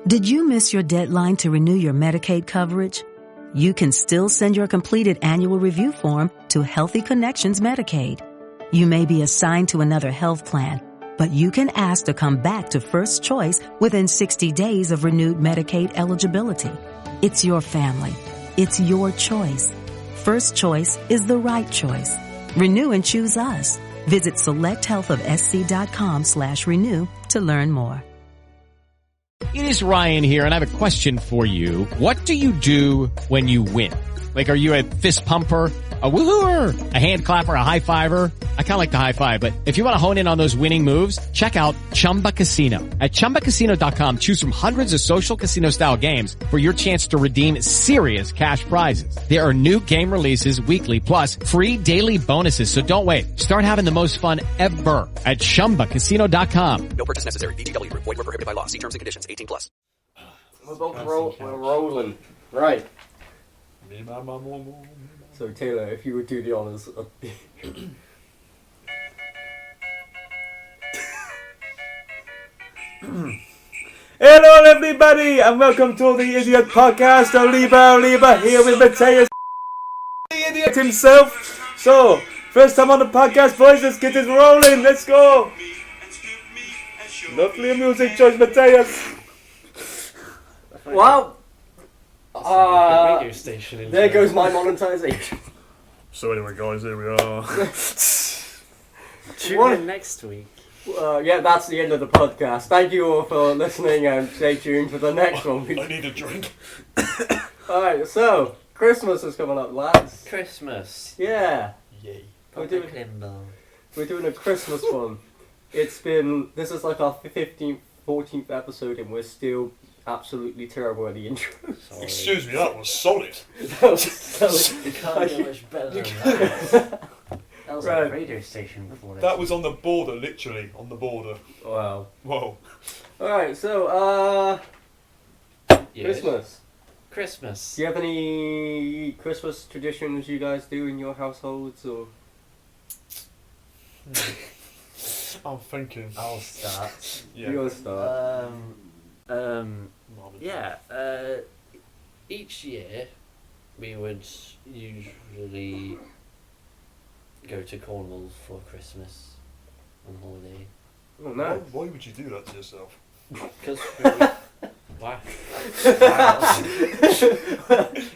Did you miss your deadline to renew your Medicaid coverage? You can still send your completed annual review form to Healthy Connections Medicaid. You may be assigned to another health plan, but you can ask to come back to First Choice within 60 days of renewed Medicaid eligibility. It's your family. It's your choice. First Choice is the right choice. Renew and choose us. Visit selecthealthofsc.com/renew to learn more. It is Ryan here, and I have a question for you. What do you do when you win? Like, are you a fist pumper, a woo-hooer, a hand clapper, a high fiver? I kind of like the high five, but if you want to hone in on those winning moves, check out Chumba Casino. At ChumbaCasino.com, choose from hundreds of social casino-style games for your chance to redeem serious cash prizes. There are new game releases weekly, plus free daily bonuses. So don't wait. Start having the most fun ever at ChumbaCasino.com. No purchase necessary. VGW. Void where prohibited by law. See terms and conditions. 18+. We're rolling. Right. So Taylor, if you would do the honours of Hello everybody and welcome to the Idiot Podcast. Oliva here with Mateus, the idiot himself. So, first time on the podcast, boys, let's get this rolling, let's go. Lovely music choice, Mateus. Wow. Radio station. There goes my monetization. So anyway guys, here we are. Tune in next week. Yeah, that's the end of the podcast. Thank you all for listening and stay tuned for the next one. I need a drink. Alright, so, Christmas is coming up, lads. Christmas. Yeah. Yay. We're doing a Christmas one. This is like our 15th, 14th episode and we're still absolutely terrible at the intro. Excuse me, that was solid. You can't get much better than that. That was a radio station before this. That was on the border, literally on the border. Wow. Whoa. Alright, so, Yes. Christmas. Do you have any Christmas traditions you guys do in your households, or? I'm thinking. I'll start. Yeah. You'll start. Each year we would usually go to Cornwall for Christmas on holiday. Oh, nice. Why would you do that to yourself? Because wow.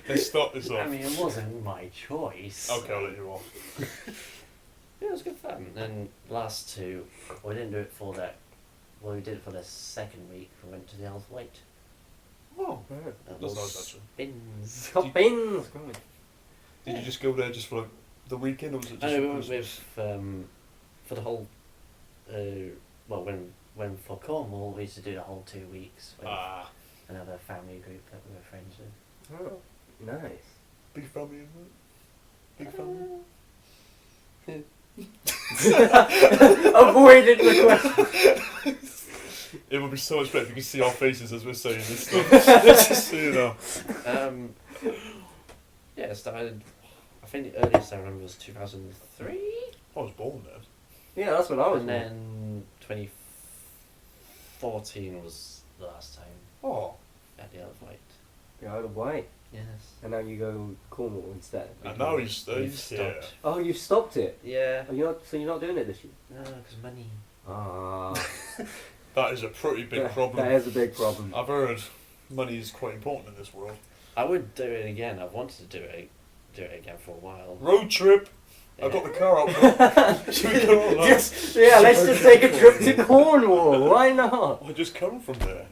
Let's start this off. I mean, it wasn't my choice. Okay, I'll let you off. Yeah, it was good fun. And last two, we didn't do it for that. Well, we did it for the second week. We went to the Isle of Wight. Oh, That that's was nice actually. Spins. Got bins. Did you just go there just for like, the weekend, or was it just No, we for went Christmas? with for the whole. When for Cornwall, we used to do the whole 2 weeks with another family group that we were friends with. Oh, nice. Big family, isn't it? Big family. Avoided the question. It would be so much better if you could see our faces as we're saying this stuff. Just so you know. Yeah, it started. I think the earliest I remember was 2003. I was born there. Yeah, that's what I was. And then 2014 was the last time Oh. at the Isle of Wight. You're out of Wight. Yes. And now you go Cornwall instead. And now he's We've here. stopped. Oh, you stopped it. Yeah. Oh, you're not doing it this year. No, because money. Ah, That is a pretty big problem. That is a big problem. I've heard money is quite important in this world. I would do it again. I've wanted to do it again for a while. Road trip. Yeah. I've got the car out. Should we go on that? Let's just take a trip to Cornwall. Why not? I just come from there.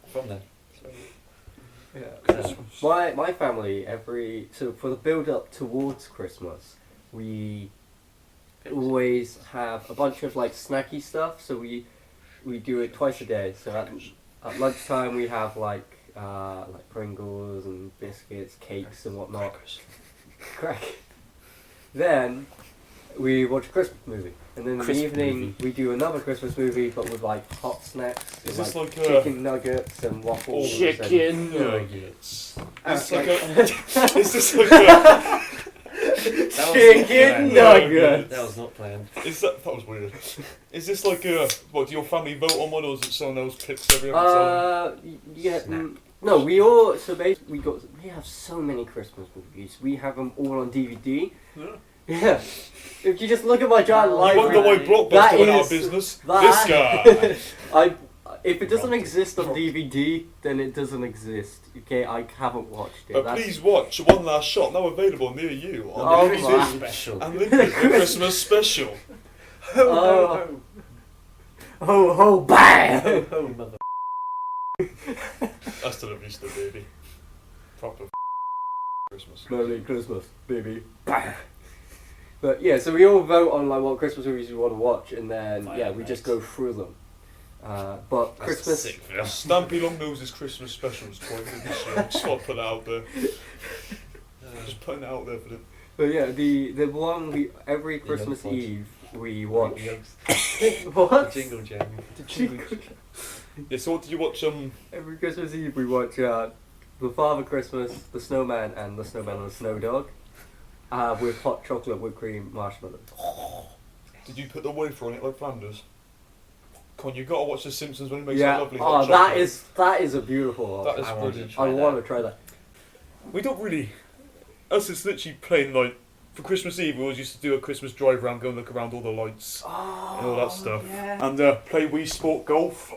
From there. Yeah. My family so for the build up towards Christmas, we always have a bunch of like snacky stuff. So we do it twice a day. So at lunchtime we have like Pringles and biscuits, cakes and whatnot. Crack. Then we watch a Christmas movie, and then in the evening we do another Christmas movie, but with like hot snacks, Is and, this like like chicken nuggets and waffles. Chicken nuggets. Is this like a Chicken nuggets. That was not planned. That was weird. Is this like what? Do your family vote on one, or is it someone else picks every episode? Yeah. Snap. No, we all. So basically, we have so many Christmas movies. We have them all on DVD. Yeah. If you just look at my giant You library, wonder why Blockbuster went out of business? This guy. If it doesn't exist on DVD, then it doesn't exist. Okay, I haven't watched it. But please watch One Last Shot, now available near you on Oh, DVD. Christmas special. And Limpet, the Christmas special. Ho ho bang! Ho ho mother. That's the Vista, baby. Proper Christmas. Merry Christmas, baby. Bang. But yeah, so we all vote on like what Christmas movies we want to watch, and then we just go through them. But That's Christmas. a sick film. Stampy Longnose's Christmas special was quite good this year. Just want to put that out there. Just putting it out there for the... But yeah, the one we every Christmas Young Eve we watch. The What? Jingle Jam. Yeah, so what did you watch? Every Christmas Eve we watch The Father Christmas, The Snowman, and The Snowman and the Snow Dog, with hot chocolate, whipped cream, marshmallows. Did you put the wafer on it like Flanders? Come on, you got to watch The Simpsons when it makes Yeah. that lovely Oh, hot that chocolate. is a beautiful. That is I want brilliant. to try I want to try that. We don't really... Us, it's literally plain, like, for Christmas Eve, we always used to do a Christmas drive around, go and look around all the lights and all that stuff. Yeah. And play Wii Sport Golf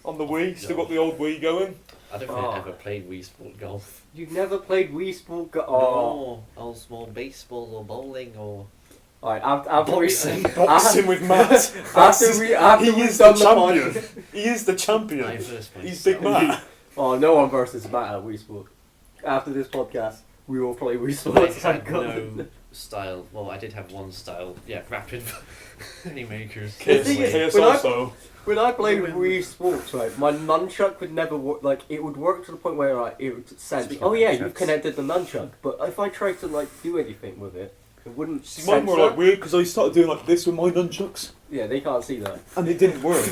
on the Wii. Still got the old Wii going. I don't think I ever played Wii Sport Golf. You've never played Wii Sport Golf? No, old small baseball or bowling or... Alright, after Boxing with Matt. After we've done the pod. He is the champion. My first place. He's Big Matt. Oh, no one versus Matt at Wii Sport. After this podcast, we will play Wii I Sport. had no style. Well, I did have one style. Yeah, rapid penny makers. The thing is, KSL style. when I played Wii Sports, right, my nunchuck would never work. Like, it would work to the point where it would sense, Speaking oh of yeah, nunchucks. you've connected the nunchuck. But if I tried to like do anything with it, it wouldn't. See, mine were sense like weird because I started doing like this with my nunchucks. Yeah, they can't see that. And it didn't work.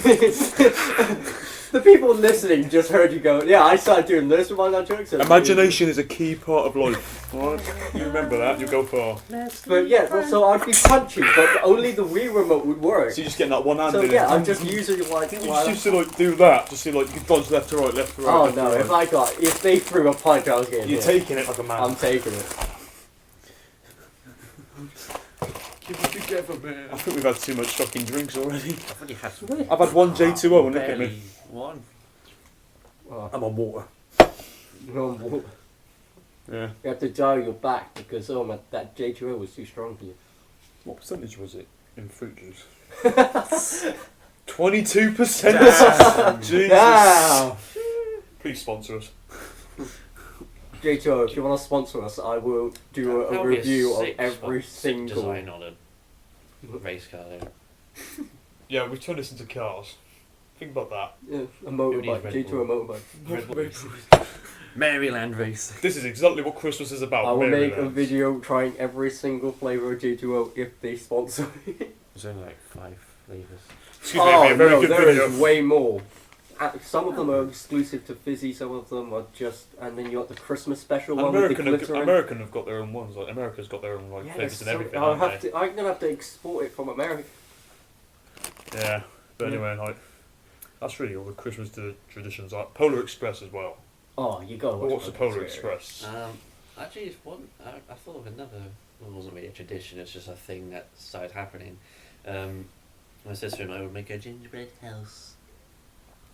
The people listening just heard you go, yeah, I started doing this with my nunchucks. and- Imagination is a key part of life. Right? You remember that, you go far. But yeah, well, so I'd be punching, but only the Wii remote would work. So you're just getting that one hand So in. yeah, I'm just using like. You just used to like do that, just see like you could dodge left to right, left to right. Oh left to no! right. If they threw a punch, I was getting. You're hit. taking it like a man. I'm taking it. Keep it together, man. I think we've had too much fucking drinks already. I've already had some. I've had one J2O and look at Barely me. one. Oh, I'm on water. no, Yeah. you have to dial your back because that J2O was too strong for you. What percentage was it in fruit juice? 22%. Jesus. Now, Please sponsor us. J2O, if you want to sponsor us, I will do a That'll be review of sick every sick single. design on a race car there. Yeah, we've turned this into cars. Think about that. Yeah, a motorbike, Red J2O Bull. motorbike. Maryland race. This is exactly what Christmas is about. I will make a Maryland. video trying every single flavour of J2O if they sponsor me. There's only like 5 flavours. Excuse me, it'd be a very good there video. is way more. Some of them are exclusive to Fizzy, some of them are just, and then you got the Christmas special one with the glitter in. American have got their own ones. Like America's got their own like Yeah, flavors and so everything. I'm haven't gonna have to export it from America. they? Yeah, but Yeah. anyway, like that's really all the Christmas traditions. Like Polar Express as well. Oh, you gotta watch. What's the Polar Express? Actually, it's one. I thought of another. Well, it wasn't really a tradition. It's just a thing that started happening. My sister and I would make a gingerbread house.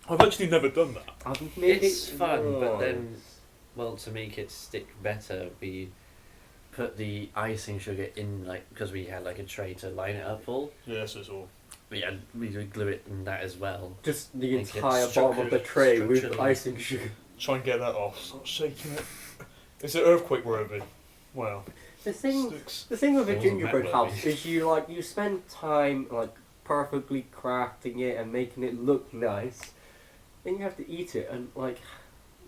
I've actually never done that. I've made It's it fun, but once. then, well, to make it stick better, we put the icing sugar in, like, because we had like a tray to line it up all. Yes, it's all. But yeah, we would glue it in that as well. Just the Make it entire bottom of the tray with structurally. icing sugar. Try and get that off. Stop shaking it. Is it earthquake worthy? Wow. The thing Sticks. with a It wasn't gingerbread that house worthy. is you spend time like perfectly crafting it and making it look nice. Then you have to eat it and like.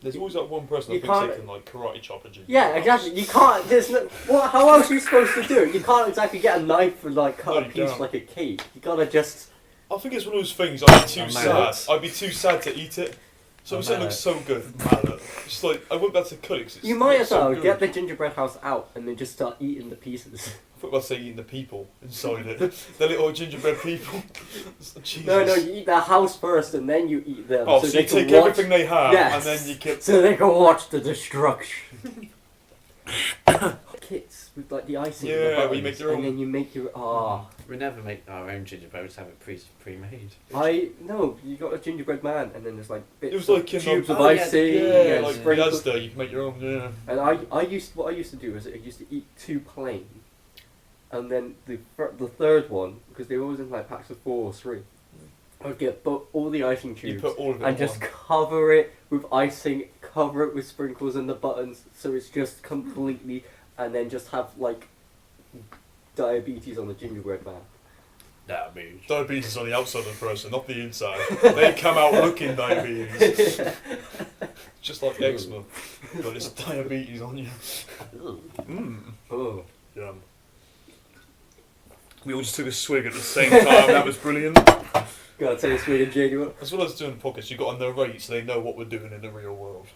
There's always that one person You that thinks they can't- can like karate chop a gingerbread Yeah, house. exactly. You can't. There's no. How else are you supposed to do it? You can't exactly get a knife and like cut No, a you piece don't. like a cake. You gotta just. I think it's one of those things. I'd be too A sad. mallet. I'd be too sad to eat it. So A it looks mallet. so good. Mallet. Just like, I wouldn't be able to cut it 'cause it's You might it's as so well good. get the gingerbread house out and then just start eating the pieces. I thought I'd say eating the people inside it. The little gingerbread people. Jesus. No, you eat the house first and then you eat them. Oh, so they you can take watch... everything they have Yes. and then you kill... So they can watch the destruction. Kits with like the icing. and the Yeah, where you buttons, make your own. And then you make your... Ah. We never make our own gingerbread, we just have it pre-made. No, you got a gingerbread man and then there's like bits It was like in tubes like- of Oh, yeah, icing. Yeah, and like sprinkles. Asda, you can make your own, yeah. And what I used to do is I used to eat 2 plain, and then the third one, because they were always in like packs of 4 or 3, I would get all the icing You tubes put all of it and in just one. cover it with icing, cover it with sprinkles and the buttons, so it's just completely, and then just have like diabetes on the gingerbread man. Diabetes on the outside of the person, not the inside. They come out looking diabetes. Just like eczema. But it's diabetes on you. Oh. Yum. We all just took a swig at the same time, that was brilliant. Gotta take a swig of genuine. As well as doing the podcast, you got to narrate so they know what we're doing in the real world.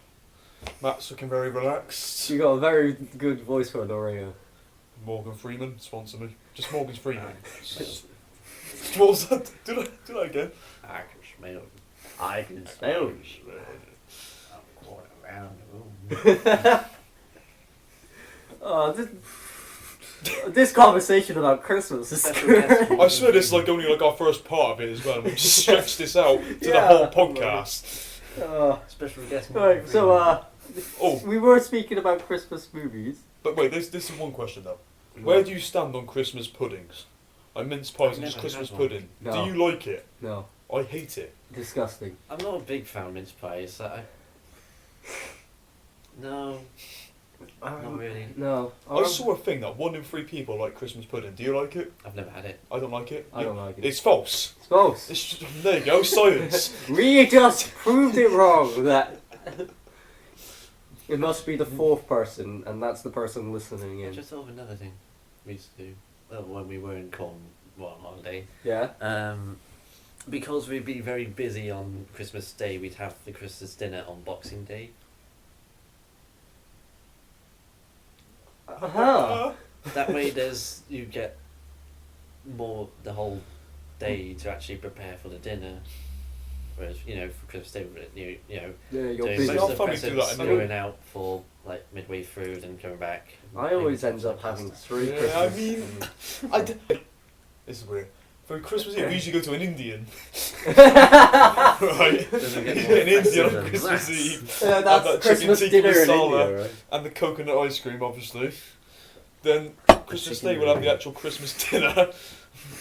Matt's looking very relaxed. You got a very good voice for an Oreo. Morgan Freeman, sponsor me. Just Morgan Freeman. What was that? Do that again. I can smell it. I can smell it. I'm going around the room. Oh, this conversation about Christmas is good. I swear this is like only like our first part of it as well. We just stretched this out to the Yeah. whole podcast. Special guest. Right, so Oh, we were speaking about Christmas movies. but wait, this is one question though. Where do you stand on Christmas puddings? Like mince pies and just I've never Christmas had one. pudding. No. Do you like it? No, I hate it. disgusting. I'm not a big fan of mince pies. No, not really. No, I saw a thing that 1 in 3 people like Christmas pudding. Do you like it? I've never had it. I don't like it. I don't like it. It's false. It's false. It's just, there you go, science. We just proved it wrong. That it must be the 4th person, and that's the person listening I in. just thought of another thing we used to do when we were in on holiday. Yeah. Because we'd be very busy on Christmas Day, we'd have the Christmas dinner on Boxing Day. Uh-huh. That way, you get more the whole day to actually prepare for the dinner. Whereas, for Christmas Day, you know, Yeah, you're doing busy. Our most of the family do presents, that anyway. going out for like midway through, then coming back. I always end up having 3 Yeah, Christmas. I mean, this is weird. For Christmas Eve, we usually go to an Indian. Right? Doesn't get You more get an Indian on festive than Christmas that. Eve. That's Have that Christmas chicken tikka dinner in masala India, right? and the coconut ice cream, obviously. Then Christmas Day, we'll have the actual Christmas dinner.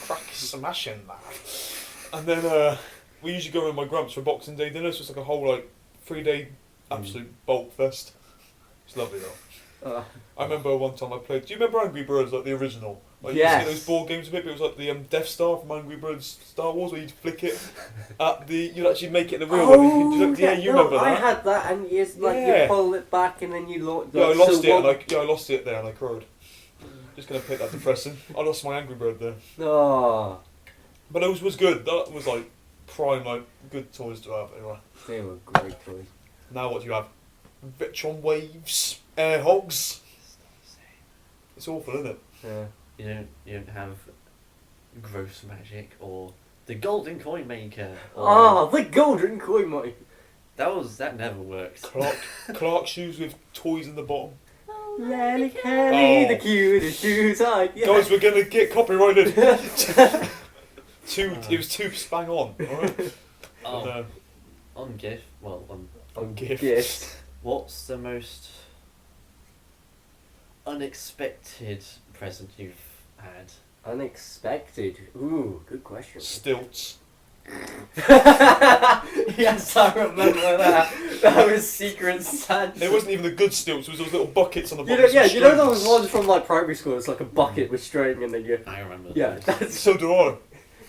Crack smashing that. And then we usually go with my grumps for Boxing Day dinner, so it's like a whole 3-day absolute bulk fest. It's lovely though. I remember one time I played. Do you remember Angry Birds, like the original? Like, Yes. You used to get those board games with it, but it was like the Death Star from Angry Birds Star Wars, where you'd flick it at the. You'd actually make it in the real one. Yeah, you remember I that? had that, and it's like Yeah. you pull it back, and then you look. Yeah, I lost it. I lost it there, and I cried. Just gonna pick that depressing. I lost my Angry Bird there, Oh, but it was good. That was like prime, like good toys to have. Anyway, they were great toys. now what do you have? Vitron waves, air hogs. It's awful, isn't it? Yeah. You don't have gross magic or the golden coin maker. Or Oh, the golden coin money. that never worked. Clark shoes with toys in the bottom. Lally Kelly, Oh. the cutest shoes I get. Guys, we're gonna get copyrighted. It was 2 bang on. Alright. Oh, And, on gift. Well, on gift. Gift. what's the most unexpected present you've had? Unexpected. Ooh, good question. Stilts. Yes, I remember that. That was Secret Santa. It wasn't even the good stilts. It was those little buckets on the You bottom. know, with yeah, some you know those strings. ones from like primary school. It's like a bucket with string, and then you. I remember. Yeah, those. that's. So do I.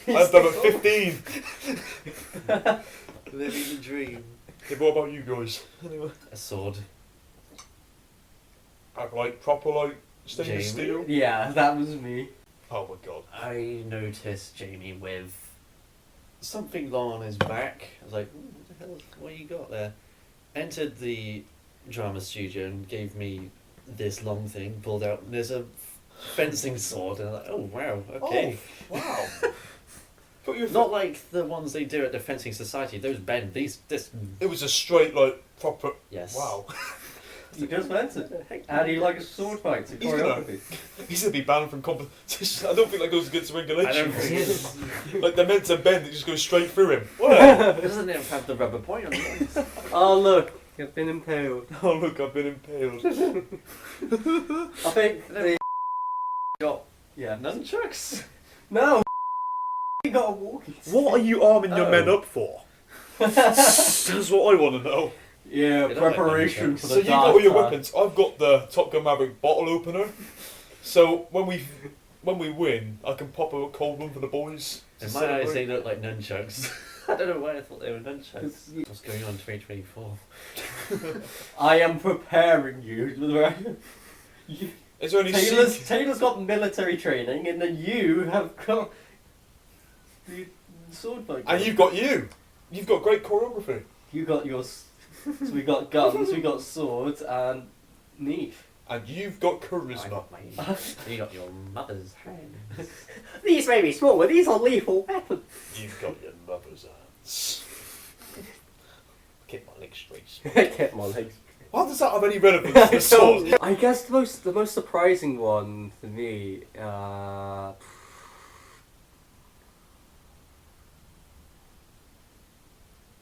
I had them at 15. Living the dream. Yeah, what about you guys? Anyway, A sword. I have like proper like stainless Jamie? steel. Yeah, that was me. Oh my god. I noticed Jamie with something long on his back. I was like, what the hell? What you got there? Entered the drama studio and gave me this long thing, pulled out, and there's a fencing sword, and I'm like, oh wow, okay. Oh, wow. But you're Not like the ones they do at the fencing society. Those bend. This. It was a straight, like, proper. Yes. Wow. You just mentioned it. And he likes sword fights and He's gonna- choreography. He's gonna be banned from competition. I don't think that goes against I don't regulations. think Like, they're meant to bend, it just goes straight through him. What? doesn't it have the rubber point on the end? Oh look, you've been impaled. Oh, look, I've been impaled. I think they Got nunchucks. no. You got a walkie. What are you arming your Oh. men up for? That's what I want to know. Yeah, They don't like preparation nunchucks. for So the you got all your dark side. weapons. I've got the Top Gun Maverick bottle opener. So when we win, I can pop a cold one for the boys. to In my eyes, celebrate. they look like nunchucks. I don't know why I thought they were nunchucks. It's- you- What's going on in 2024? I am preparing you. You- Is there any Taylor's got military training, and then you have got the sword fight. And you've got great choreography. You got your. So we got guns, we got swords, and meat. And you've got I charisma. got my. You got your mother's hand. These may be small, but these are lethal weapons. You've got your mother's hands. Keep my legs straight. I kept my legs. Why does that have any relevance to the sword? I guess the most surprising one for me.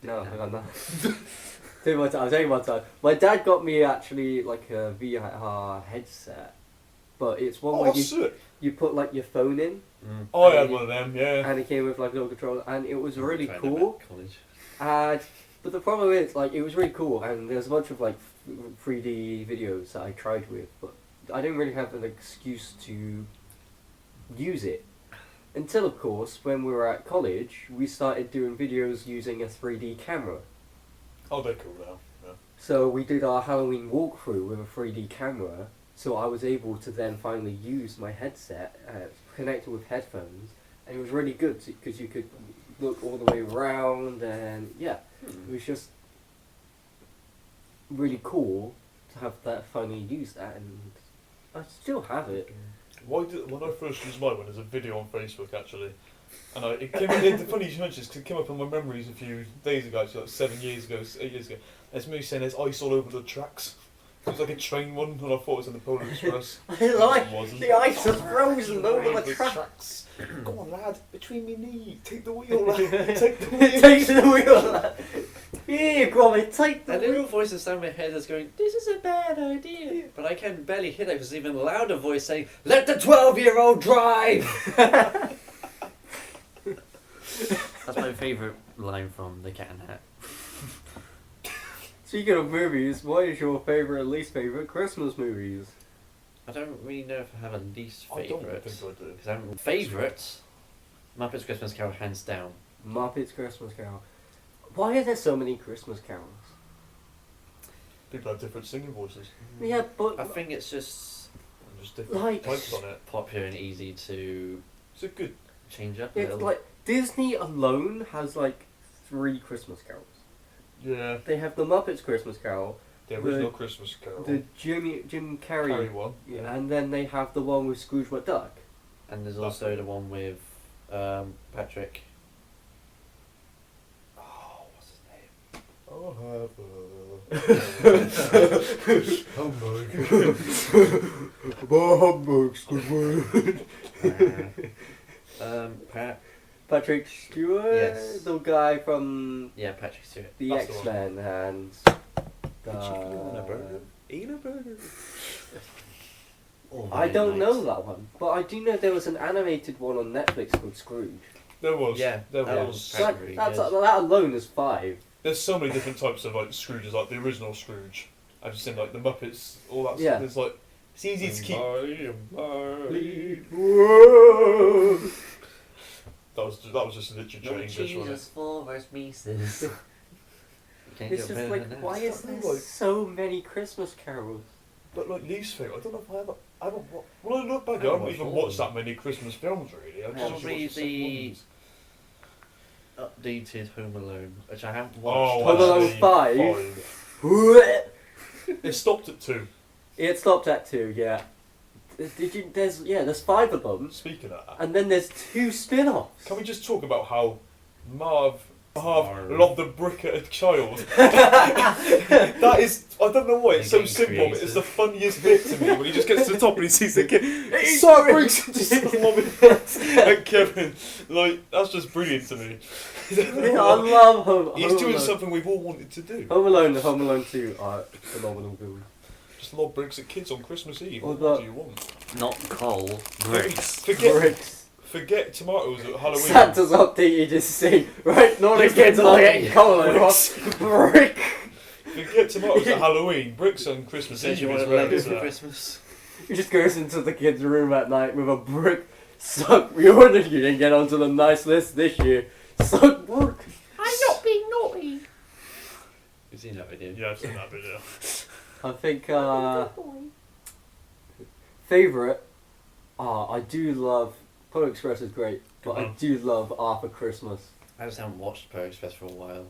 No, I got nothing. I'll tell you one time. My dad got me actually like a VR headset, but it's one Oh, where that's sick. you put like your phone in, Oh, I had one of them, yeah. and it came with like a little controller, and it was really Tried them cool. at college. And but the problem is, like, it was really cool, and there's a bunch of like 3D videos that I tried with, but I didn't really have an excuse to use it. Until, of course, when we were at college, we started doing videos using a 3D camera. Oh, they're cool now. Yeah. So we did our Halloween walkthrough with a 3D camera, so I was able to then finally use my headset, connected with headphones, and it was really good because you could look all the way around, and yeah, it was just really cool to have that finally use that, and I still have it. When I first used mine, there's a video on Facebook actually, and it came. It's funny you mentioned because it came up in my memories a few days ago, actually, like 8 years ago. It's me saying there's ice all over the tracks. It was like a train one, and I thought it was in the Polar Express. I like It wasn't. the ice is frozen over the track. tracks. Go on, lad, between me knees, take the wheel, lad, take the wheel. Take the wheel, lad. Here, Gromit, take the A little wheel. voice inside my head is going, this is a bad idea. But I can barely hear that because there's even a louder voice saying, let the 12-year-old drive! That's my favourite line from The Cat and Hat. Speaking of movies, what is your favourite and least favourite Christmas movies? I don't really know if I have a least I don't favourite. think I do. Because I'm favourite, Muppets Christmas Carol, hands down. Muppets Christmas Carol. Why are there so many Christmas carols? People have different singing voices. Yeah, but I think it's just And just different Like- types on it. popular and easy to It's a good. change up a it's little. like Disney alone has like 3 Christmas carols. Yeah. They have the Muppets Christmas Carol, The original Christmas Carol. the Jim Carrey, Carry one. yeah, and then they have the one with Scrooge McDuck. And there's also the one with Patrick. Oh, what's his name? I'll have Humbug, Squidward. Patrick Stewart, Yes. the guy from Yeah, Patrick Stewart. the That's the X-Men, and Chicken a burger. Eat a burger. Oh, I don't very know nice. that one, but I do know there was an animated one on Netflix called Scrooge. There was. Yeah, There that was. was- So that, Very that's, good. that alone is 5. There's so many different types of like Scrooges, like the original Scrooge. I've just seen like the Muppets, all that Yeah. stuff. There's like it's easy to keep. That was just a literary No English, wasn't it? Jesus for us Mises. It's just like, why is there so many Christmas carols? But like least favourite, I don't know if I haven't. When I look back, I haven't haven't watched even all watched of that many Christmas films really. I just Probably watched the same ones. updated Home Alone, which I haven't Oh, watched. Home Alone actually, 5. It stopped at 2. It stopped at 2. Yeah. Did you? There's 5 of them, Speaking of that, and then there's 2 spin-offs. can we just talk about how Marv loved the brick at a child? That is, I don't know why, it's so simple, but it's the funniest bit to me when he just gets to the top and he sees the kid. So bricks just lobbing bricks at Kevin. Like, that's just brilliant to me. Yeah, I love Home He's doing Alone. something we've all wanted to do. Home Alone 2 are phenomenal films. Just lob bricks at kids on Christmas Eve. What Although- do you want? Not coal. Bricks. Forget tomatoes at Halloween. Santa's updated his scene. Right, not the kids are getting cold. Brick. Forget tomatoes at Halloween. Bricks on Christmas Says Eve you want is a where Lego it's for at. Christmas. He just goes into the kids' room at night with a brick. Suck. We ordered you didn't get onto the nice list this year. Suck brick. I'm not being naughty. You've seen that video? Yeah, I've seen that video. I think Good boy. favourite. I do love. Polar Express is great, but I Mhm. do love Arthur Christmas. I just haven't watched Parry Express for a while.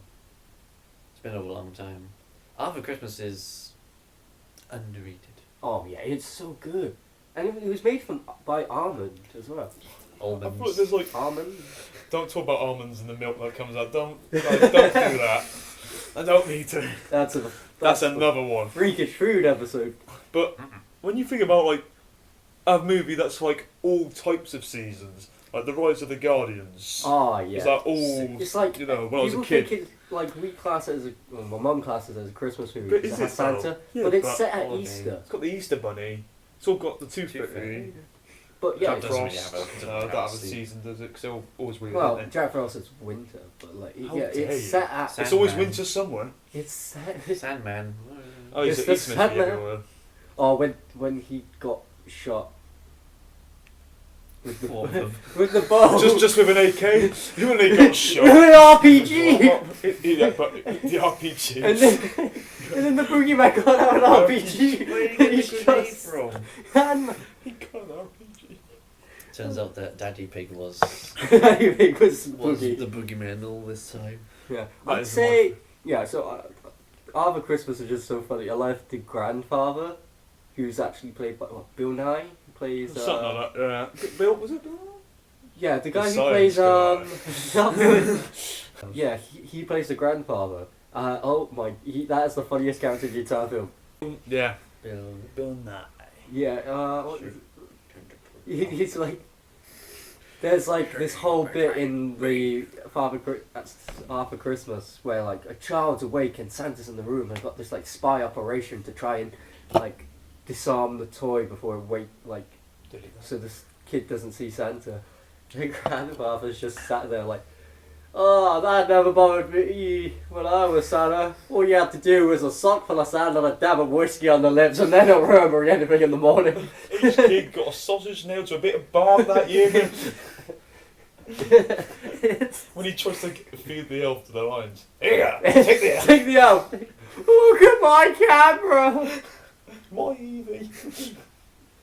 It's been a long time. Arthur Christmas is underrated. Oh yeah, it's so good, and it was made by Almond as well. I feel like Almonds. there's like, Almond. don't talk about almonds and the milk that comes out. Don't do that. I don't need to. That's Another one. freakish food episode. But when you think about like a movie that's like all types of seasons, like The Rise of the Guardians, Oh yeah. is that all? It's like you know, when I was a people kid. think it's like we class it as my mum classes it as a Christmas movie But because is it has it though? Santa, Yeah, but it's but- set at Oh, Easter. It's got the Easter Bunny. It's all got the Tooth Fairy. But yeah, That doesn't really Frost. have a- No, that have a season, does it? 'Cause they're always weird. well, aren't they? Jack Frost is winter, but like How yeah, dare it's you. set at It's always Sandman. winter somewhere. it's set. Sandman. Oh, It's he's the meant to be Sandman. everywhere. Oh, when he got shot with the What, the- with the bow, Just with an AK. When they got shot. with an RPG, Yeah, but the RPG. and then the boogeyman got out an RPG. Where did and he he get the shot grenade from? Sandman. He got an RPG. Turns out that Daddy Pig was It was boogie. the boogeyman all this time. Yeah, That I'd is say yeah. So Arthur Christmas is just so funny. I love the grandfather, who's actually played by Bill Nye. Who plays Something like that. Yeah. Bill, was it Bill? yeah, the guy who science plays yeah, he plays the grandfather. Oh my, that is the funniest character in the entire film. Yeah. Bill Nye. Yeah, what is it? He's like, there's like this whole bit in the Arthur Christmas where like a child's awake and Santa's in the room and got this like spy operation to try and like disarm the toy before it so this kid doesn't see Santa. The grandfather's just sat there like, oh, that never bothered me when I was Santa. All you had to do was a sock full of sand and a dab of whiskey on the lips and then don't remember anything in the morning. Each kid got a sausage nailed to a bit of bark that year. When he tries to feed the elf to the lions. Here, take the elf. Take the elf. Look at my camera. My Evie.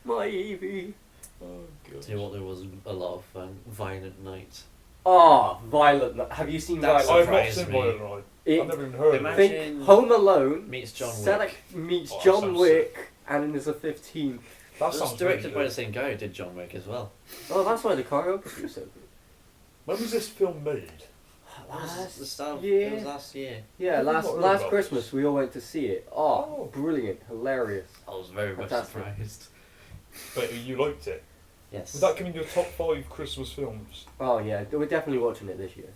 My Evie. Oh, God. Do you know what? There was a lot of Violent Night. Oh, Violent Night. Have you seen That's Violent I've not surprised seen me. Violent Night. It- I've never even heard of Imagine- it. Think Home Alone. Meets John Selleck Wick. meets Oh, John sounds Wick and is a 15. That It was sounds directed really by the good. same guy who did John Wick as well. Oh, that's why the choreography was so good. When was this film made? The start year. It was last year. Yeah, I've last not heard last about Christmas this. we all went to see it. Oh, Oh. brilliant, hilarious. I was very much Fantastic. surprised. But you liked it. Yes. Was that coming your top 5 Christmas films? Oh yeah, we're definitely watching it this year.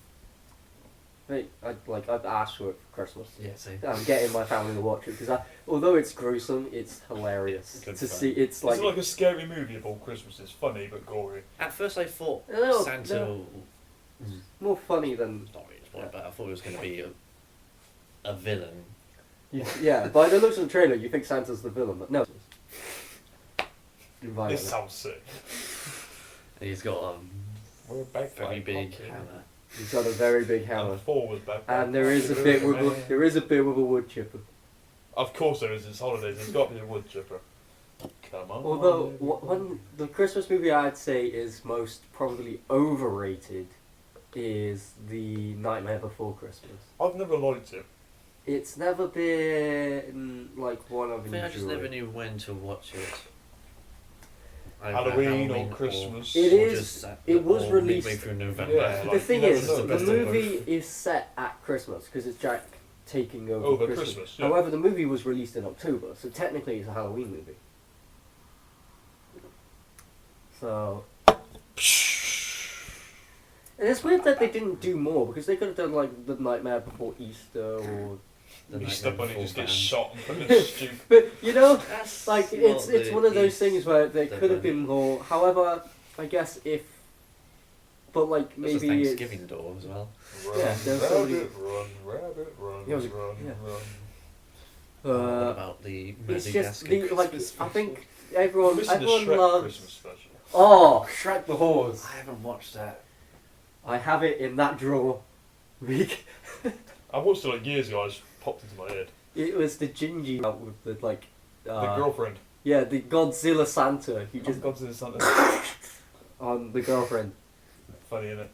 Right, I've asked for it for Christmas. Yeah, same. I'm getting my family to watch it because although it's gruesome, it's hilarious Good to fun. see. It's like, Is it like a scary movie of all Christmas? It's funny but gory. At first I thought No, Santa... no. more funny than Not really spoiled, but I thought it was going to be a villain. yeah. By the looks of the trailer, you think Santa's the villain, but no. Violent. This sounds sick. He's got We're a back very like big pumpkin. hammer. He's got a very big hammer, And 4 was back. and there is a bit with a wood chipper. Of course there is. It's holidays. There's got to be a wood chipper. Come on. Although one the Christmas movie I'd say is most probably overrated is the Nightmare Before Christmas. I've never liked it. It's never been like one I've I think I just never enjoyed. knew when to watch it. Either Halloween or Christmas. It or is- just sat- it was or released- midway through November. Yeah, The like, thing you never is, know, the best of both. movie is set at Christmas because it's Jack taking over, Over Christmas. Christmas, yeah. However, the movie was released in October, so technically it's a Halloween movie. So. And it's weird that they didn't do more because they could have done like The Nightmare Before Easter or. The Easter Nightmare Bunny Before just gets Band. shot and put in a stew. But you know, That's like not it's the one of those East- things where there the could have bunny. been more. However, I guess if. But like There's a maybe it's. Thanksgiving door as well. Run, Yeah, there's somebody- rabbit, run, Yeah, it was- run, yeah. run. What Uh, about the it's Madagascar just the like Christmas I special? think everyone Missing the everyone Shrek loves. Christmas special. Oh, Shrek the Horse. I haven't watched that. I have it in that drawer. I watched it like years ago. I just popped into my head. It was the Gingy out with the like. The girlfriend. Yeah, the Godzilla Santa. He Just just got to the Santa. on the girlfriend. Funny, innit?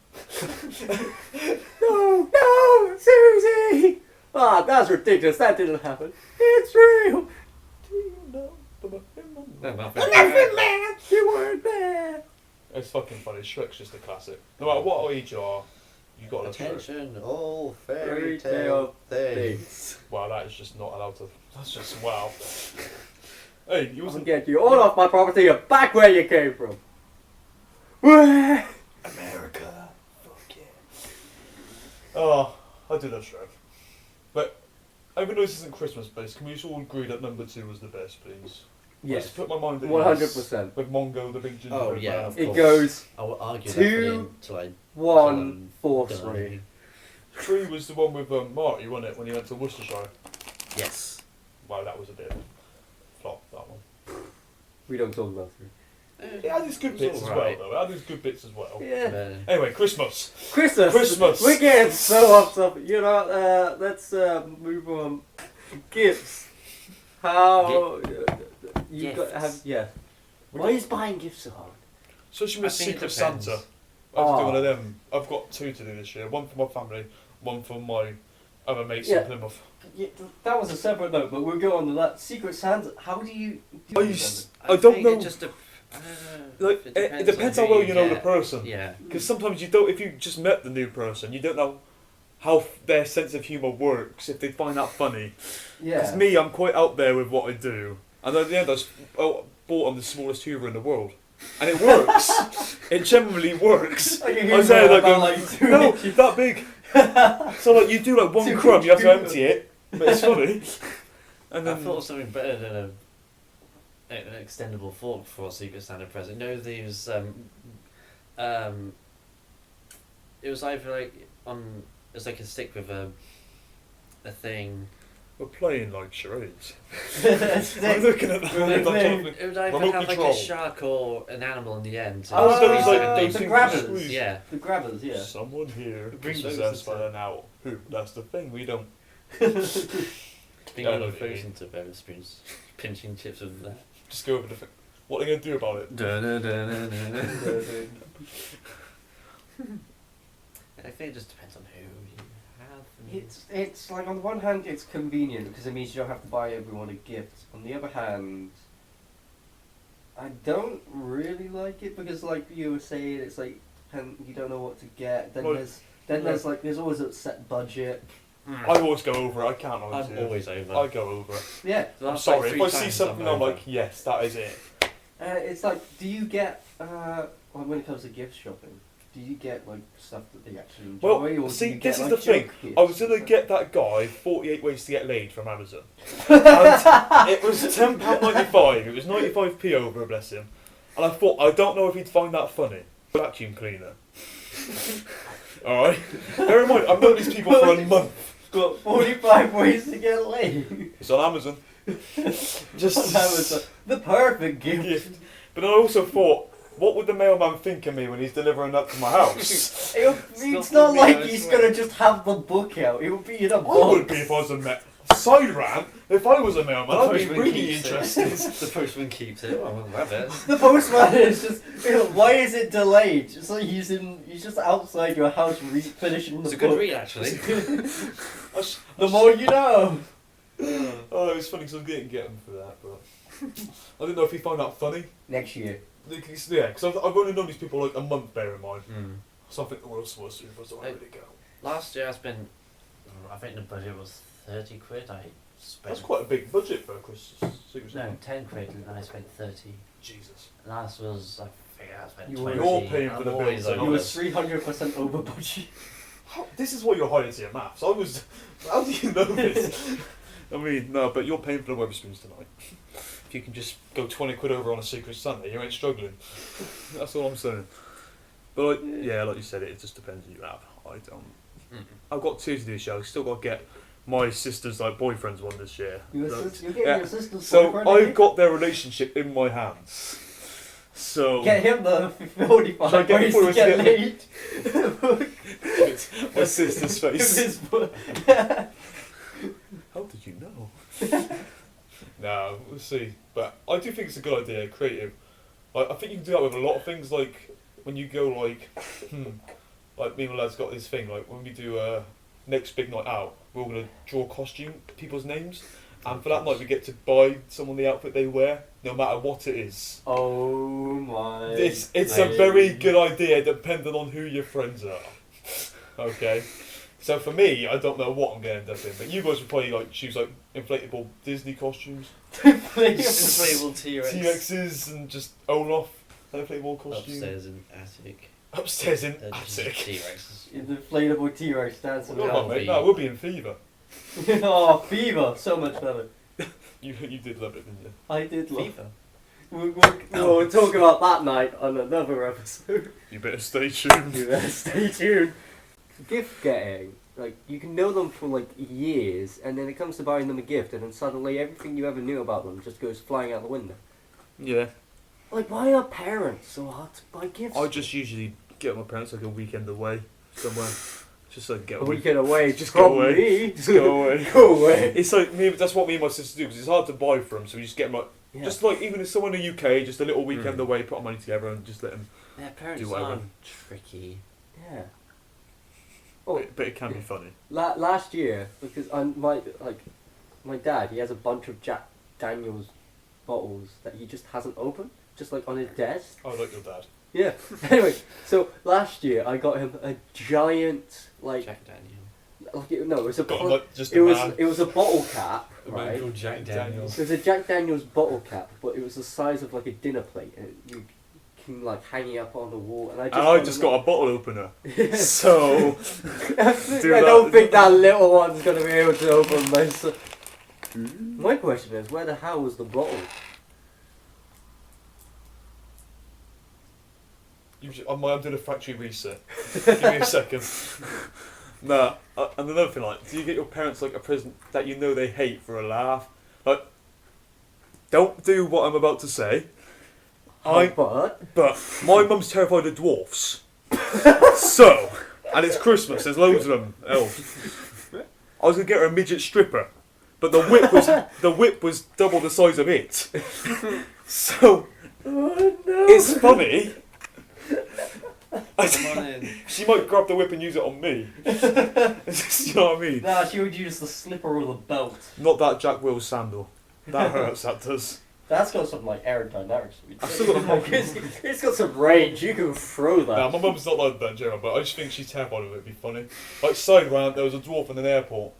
No, Susie! Ah, that's ridiculous. That didn't happen. It's real. No, Nothing, man. You weren't there. It's fucking funny. Shrek's just a classic. No matter what age you are, you got to look Shrek. Attention, all Fairy fairy tale tale things. Thanks. Wow, that is just not allowed to. That's just wow. Hey, you I'll wasn't get you all off my property and back where you came from. Wah! America. Fuck yeah. Oh, I do love Shrek. But even though this isn't Christmas based, can we just all agree that number 2 was the best, please? Let's Yes, put my mind at 100%. ease with Mongo, the big ginger. Oh, yeah, man. of It course. goes I will argue 2, that for him 1, 4, till 3. 3 was the one with Marty, wasn't it, when he went to Worcestershire? Yes. Wow, that was a bit of a flop, that one. We don't talk about 3. It had its good It's bits as well, alright. though. It had its good bits as well. Yeah. Anyway, Christmas. Christmas. We're getting so off topic. You know, let's move on. Gifts. How you got Gifts. have yeah. Why is buying gifts so hard? Especially I with think it Secret depends. Santa. I have to do one Oh. of them. I've got 2 to do this year. One for my family, one for my other mates Yeah. in Plymouth. Yeah, that was a separate note, but we'll go on to that. Secret Santa. How do you? I don't think know. It just Like, it it depends depends on how who well you know the get. person. Yeah. Because sometimes you don't, if you just met the new person, you don't know how their sense of humour works, if they find that funny. Because Yeah. me, I'm quite out there with what I do. And at the end, bought on the smallest Hoover in the world. And it works. It generally works. Like a I Hoover say like, about, like, 2 no, inches. that big. So like you do like one 2 crumb, you have to Hoover. empty it, but it's funny. And I then thought of something better than an extendable fork for a Secret Santa present. You know these it was either like on it's like a stick with a thing. we're playing like charades. Stick. I'm looking at that. With a I'm thing. talking- It would either Remote have like control. a shark or an animal in the end. Oh, It's those like the those things you grabbers. squeeze. yeah. The grabbers, yeah. Someone here Bring is those possessed by instead. an owl. Who? That's the thing. We don't. Being Yeah, I one know of what you those mean. into various spoons, pinching chips with that. Just go over the thing. What are they gonna do about it? I think it just depends on who you have. and- It's like on the one hand it's convenient because it means you don't have to buy everyone a gift. On the other hand, I don't really like it because like you were saying, it's like and you don't know what to get. Then Well, there's always a set budget. I always go over it. I can't always. I'm do it. always over. I go over it. Yeah, The I'm last, sorry. like, If 3 I see times something, I'm like, yes, that is it. it's like do you get like when it comes to gift shopping? Do you get like stuff that they actually enjoy? Well, or do see, you get, this is like, the thing. joke gifts I was and gonna stuff? get that guy 48 Ways to Get Laid from Amazon. And it was £10.95. It was 95p over, bless him. And I thought, I don't know if he'd find that funny. Vacuum cleaner. Alright? Bear in mind, I've known these people for a month. Got 45 ways to get laid. It's on Amazon. Just That was the perfect gift. gift. But I also thought, what would the mailman think of me when he's delivering that to my house? It's not like he's gonna just have the book out. It would be in a I box. would be if I was a side rant. If I was a mailman, I'd be postman really keeps it. interested. The postman keeps it. Well, I bet. The postman is just. Why is it delayed? It's like he's just outside your house finishing the It's a book. good read, actually. The more you know. Oh, it was funny because I didn't get him for that, but I didn't know if he found that funny. Next year. Yeah, because I've only known these people like a month, bear in mind. So I think the world's supposed to be, so I really go. Last year I spent, I think the budget was 30 quid. I spent. That's quite a big budget for a Christmas Secret No, Santa. 10 quid and I spent 30. Jesus. Last was, I think I spent You 20. were- You're paying for I'm the always bills, on You were this. 300% over budget. This is what you're hiding to your maths. How do you know this? I mean, no, but you're paying for the Wetherspoons tonight. If you can just go 20 quid over on a Secret Santa, you ain't struggling. That's all I'm saying. But like, yeah, like you said, it just depends who you have. I don't. I've got two to do shows. Still got to get my sister's like boyfriend's one this year. You're So- getting yeah. your sister's So boyfriend, I've got their relationship in my hands. So Get him the 45 Shall I get ways him to for get a laid. my sister's face. His book. How did you know? No, we'll see. But I do think it's a good idea, creative. I think you can do that with a lot of things, like when you go like, like me and my lad's got this thing, like when we do next big night out, we're all going to draw costume, people's names, and for that night we get to buy someone the outfit they wear, no matter what it is. Oh my. It's a very good idea depending on who your friends are. Okay? So for me, I don't know what I'm going to end up in, but you guys would probably like choose like inflatable Disney costumes, Inflatable T-Rex. T-Rexes, and just Olaf, an inflatable costume. Upstairs in attic. Upstairs in Just attic. T-Rexes. An inflatable T-Rex dancing Well, around. mate, no, we'll be in fever. Oh, fever. So much better. You did love it, didn't you? I did love FIFA. We'll talk about that night on another episode. You better stay tuned. Stay tuned. Gift getting, like, you can know them for like years, and then it comes to buying them a gift, and then suddenly everything you ever knew about them just goes flying out the window. Yeah. Like, why are parents so hard to buy gifts? I just usually get my parents like a weekend away somewhere. Just so I can get a away. weekend away, Just from go away. me. Just go away. Go away. It's like me. That's what me and my sister do because it's hard to buy for them. So we just get them like, Yeah. just like even if someone in the UK, just a little weekend away, put our money together and just let them. Yeah, parents Do whatever. are tricky. Yeah. Oh, But it can be funny. last year, because my dad, he has a bunch of Jack Daniels bottles that he just hasn't opened, just like on his desk. I like your dad. Yeah. Anyway, so last year I got him a giant Jack Daniel. it was a Got bottle, like just it a was man. it was a bottle cap, A man right? called Jack Daniels. It was a Jack Daniels bottle cap, but it was the size of like a dinner plate, and you can like hang it up on the wall. And I just got a bottle opener. So I don't think that little one's gonna be able to open this. My question is, where the hell was the bottle? I'm doing a factory reset. Give me a second. Nah, and another thing, like, do you get your parents like a present that you know they hate for a laugh? Like, don't do what I'm about to say. But But my mum's terrified of dwarfs. So, and it's Christmas. There's loads of them. Elves. I was gonna get her a midget stripper, but the whip was double the size of it. So it's funny. She might grab the whip and use it on me. You know what I mean? nah, she would use the slipper or the belt. Not that Jack Wills sandal. That hurts. That does. That's got some like aerodynamics. I've still got a It's got some range. You can throw that. Nah, my mum's not like that in general, but I just think she's terrified of it. It'd be funny. Like side round, there was a dwarf in an airport.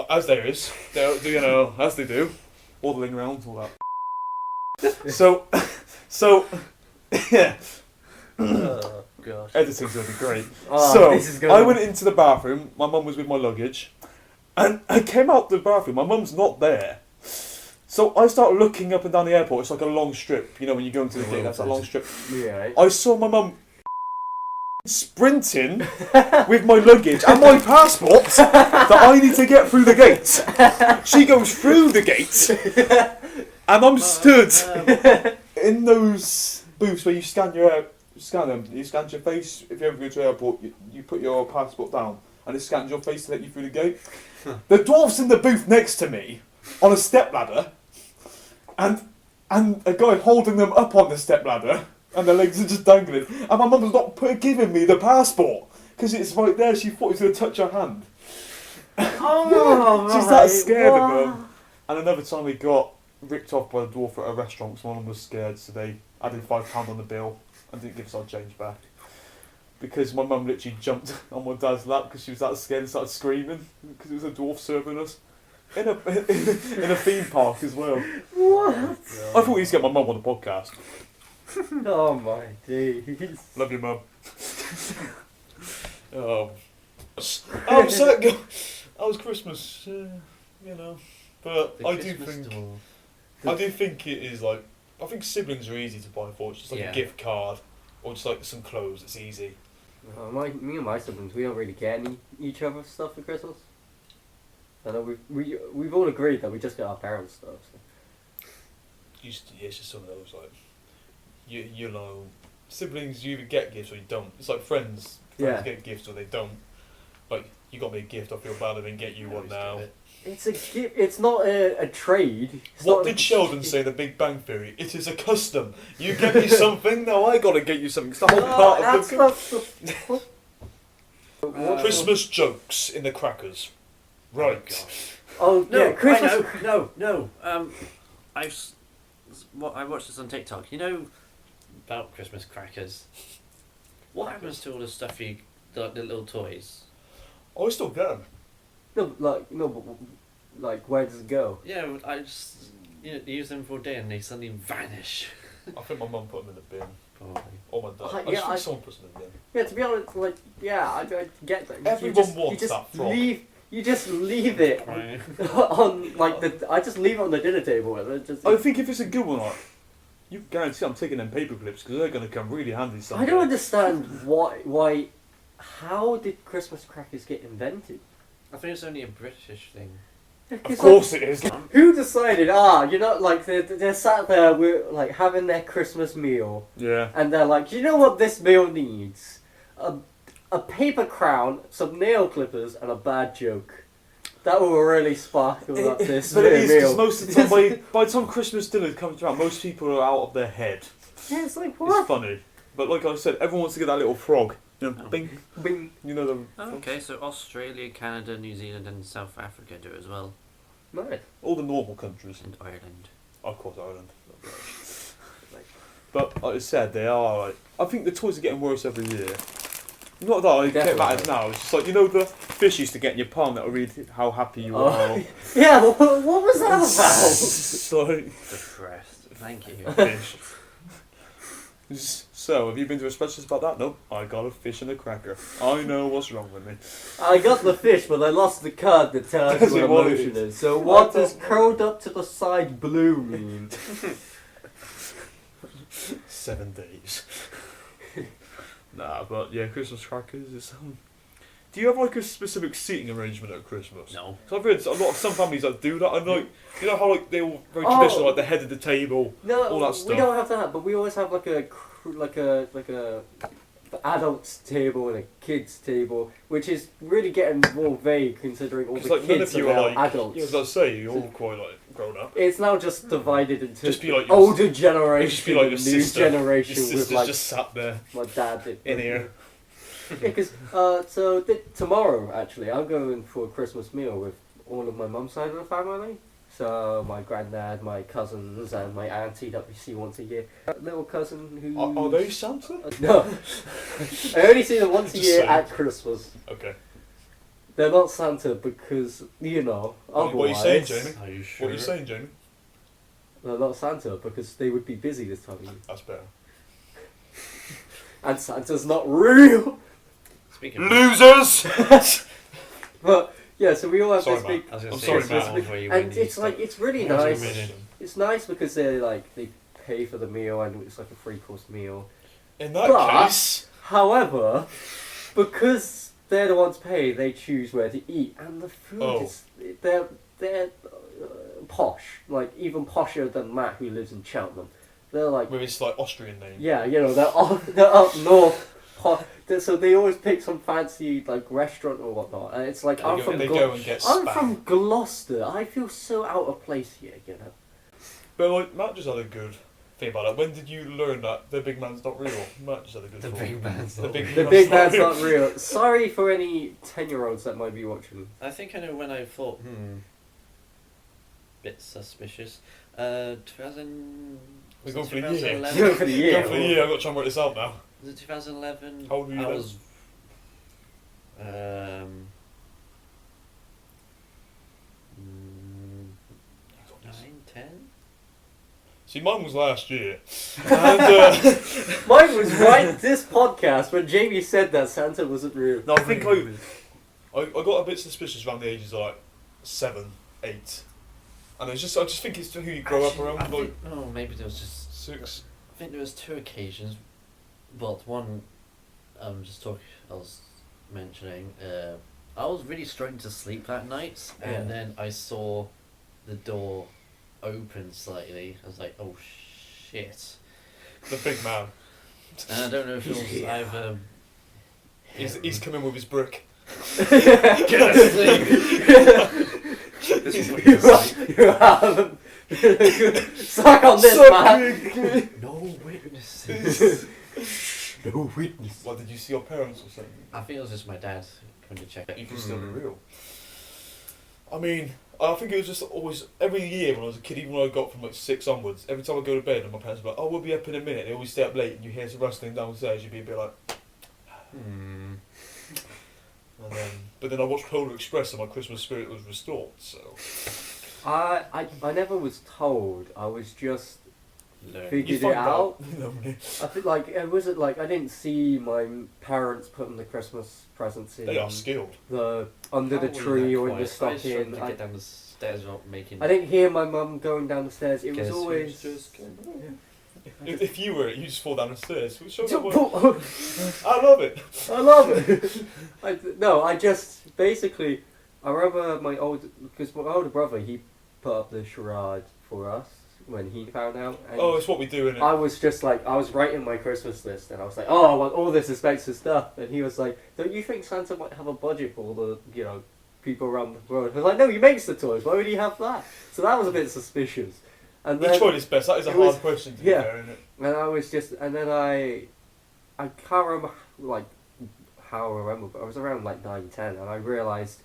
As there is, you know, as they do, waddling around, all that. So, yeah. Oh gosh. Editing's gonna be great. Oh, So this is gonna I went into the bathroom. My mum was with my luggage, and I came out the bathroom. My mum's not there. So I started looking up and down the airport. It's like a long strip, you know, when you go into the gate. That's a long strip. Yeah. I saw my mum sprinting with my luggage and my passport that I need to get through the gate. She goes through the gate, and I'm stood in those booths where you scan them. You scan your face. If you ever go to the airport, you put your passport down, and it scans your face to let you through the gate. The dwarf's in the booth next to me on a stepladder, and a guy holding them up on the stepladder. And the legs are just dangling. And my mum's not giving me the passport. Because it's right there. She thought it was going to touch her hand. Oh, She's that right, scared what? of them. And another time we got ripped off by the dwarf at a restaurant because one of them was scared, so they added £5 on the bill and didn't give us our change back. Because my mum literally jumped on my dad's lap because she was that scared and started screaming because it was a dwarf serving us. In a theme park as well. What? I thought we used to get my mum on the podcast. Oh my days. Love you, mum. I'm sad. That was Christmas, you know. But The I do Christmas think dwarf. I do think it is like I think siblings are easy to buy for. It's just like Yeah. a gift card or just like some clothes. It's easy. Me and my siblings, we don't really get each other stuff for Christmas. I know we've all agreed that we just get our parents stuff. So. It's just some of those like you know siblings. You either get gifts or you don't. It's like friends. Friends get gifts or they don't. Like you got me a gift. I feel bad I didn't get you one now. It's a gift. It's not a trade. It's What not did Sheldon say in The Big Bang Theory? It is a custom. You get me something, now I gotta get you something. It's the whole part of the Christmas jokes in the crackers. Right. Oh No, yeah, Christmas. no. I watched this on TikTok. You know about Christmas crackers. What happens to all the stuff the little toys? I still get them. Like where does it go? Yeah, I just use them for a day and they suddenly vanish. I think my mum put them in the bin. Probably. Or my dad. Yeah, I just think someone puts them in the bin. Yeah, to be honest, I get that. Everyone wants that frog. You just leave it on I just leave it on the dinner table. And it just, I think if it's a good one, like, you guarantee I'm taking them paper clips because they're going to come really handy someday. I don't understand why. How did Christmas crackers get invented? I think it's only a British thing. Of course it is. Who decided? Like they're sat there with like having their Christmas meal, Yeah. and they're like, you know what this meal needs? A paper crown, some nail clippers, and a bad joke. That will really sparkle up this But it is, meal. because most of the time, by the time Christmas dinner comes around, most people are out of their head. Yeah, it's like what? It's funny. But like I said, everyone wants to get that little frog. You know, bing, Bing. you know the... Okay, so Australia, Canada, New Zealand and South Africa do it as well. Nice. All the normal countries. And Ireland. Of course, Ireland. But like I said, they are like... I think the toys are getting worse every year. Not that I get mad now, it's just like, you know the fish you used to get in your palm that will read how happy you are? Yeah, what was that about? It's like... Depressed. Thank you. Fish. So, have you been to a specialist about that? Nope. I got a fish and a cracker. I know what's wrong with me. I got the fish, but I lost the card that tells That's you what what it emotion is. is. So what does curled up to the side blue mean? 7 days. Nah, but yeah, Christmas crackers is do you have like a specific seating arrangement at Christmas? No. So I've heard some families that do that, and like, you know how like they all very traditional, like the head of the table, No, all that stuff. we don't have that, but we always have like a adults table and a kids table, which is really getting more vague considering all the Because like none kids of you are are now like adults. Yeah, as I say, you're all quite like grown up. It's now just divided into Just be like your older It'd generation just be like your and new sister. generation Your with sister's like just sat there my dad. in here. Yeah, because tomorrow actually I'm going for a Christmas meal with all of my mum's side of the family. So my granddad, my cousins, and my auntie that we see once a year. A little cousin who Are they Santa? no, I only see them once a Just year saying. at Christmas. Okay. They're not Santa because What are you otherwise saying, Jamie? Are you sure? What are you saying, Jamie? they're not Santa because they would be busy this time of year. That's better. And Santa's not real. Speaking of Losers! But yeah, so we all have Sorry, this big. I was going I'm to sorry, say, Matt. it's where you And win it's these like stuff. it's really What nice. was your mission? It's nice because they pay for the meal and it's like a 3-course meal. In that But- case... However, because they're the ones pay, they choose where to eat, and the food is they're posh, like even posher than Matt who lives in Cheltenham. They're like With his like Austrian name. yeah, you know they're up north. So they always pick some fancy like restaurant or whatnot, and it's like They I'm go- from they go and get I'm spam. from Gloucester. I feel so out of place here, you know. But like Matt just had a good think about it. When did you learn that the big man's not real? Matt just had a good The thought. big man's not real. The big man's not real. Sorry for any 10-year-olds that might be watching. I think I know when I thought, bit suspicious. 2000. We're was going it for the year. 2011? Go for the year. Go for the year. I've got to try and work this out now. Was it 2011? How old were you I then? was. 9, 10? See, mine was last year. And, Mine was right this podcast when Jamie said that Santa wasn't real. no, I think I got a bit suspicious around the ages of like 7, 8. And it's just, I just think it's who you grow up Actually, around. I Like think, maybe there was just 6. I think there was 2 occasions, but one, I was mentioning, I was really struggling to sleep that night, Yeah. and then I saw the door open slightly. I was like, oh shit. The big man. And I don't know if it was either... He's coming with his brick. Get asleep! This is what you're saying. You have suck on this, man. No witnesses. No witness. What, did you see your parents or something? I think it was just my dad coming to check it. You can still be real. I mean, I think it was just always, every year when I was a kid, even when I got from like 6 onwards, every time I go to bed and my parents were like, oh, we'll be up in a minute, they always stay up late and you hear some rustling downstairs, you'd be a bit like, And then, but then I watched Polar Express and my Christmas spirit was restored, so... I never was told. I was just Learn. figured You it find out. No, I feel like it wasn't like I didn't see my parents putting the Christmas presents in they are skilled. the under the How were you tree that or in the quiet? I struggled stocking. to get down the stairs without making... I didn't hear my mum going down the stairs. It was Guess who's always. just going- If you were it, you just fall down the stairs. Which I I love it. love it. I just basically. I remember because my older brother, he put up the charade for us when he found out. And Oh, it's what we do, innit? I was just like, I was writing my Christmas list, and I was like, oh, I want all this expensive stuff. And he was like, don't you think Santa might have a budget for all the, people around the world? I was like, no, he makes the toys. Why would he have that? So that was a bit suspicious. And He then, tried his best. That is a it hard was- question to yeah. be fair, isn't it? and I was just, and then I can't remember like how I remember, but I was around like 9, 10, and I realised,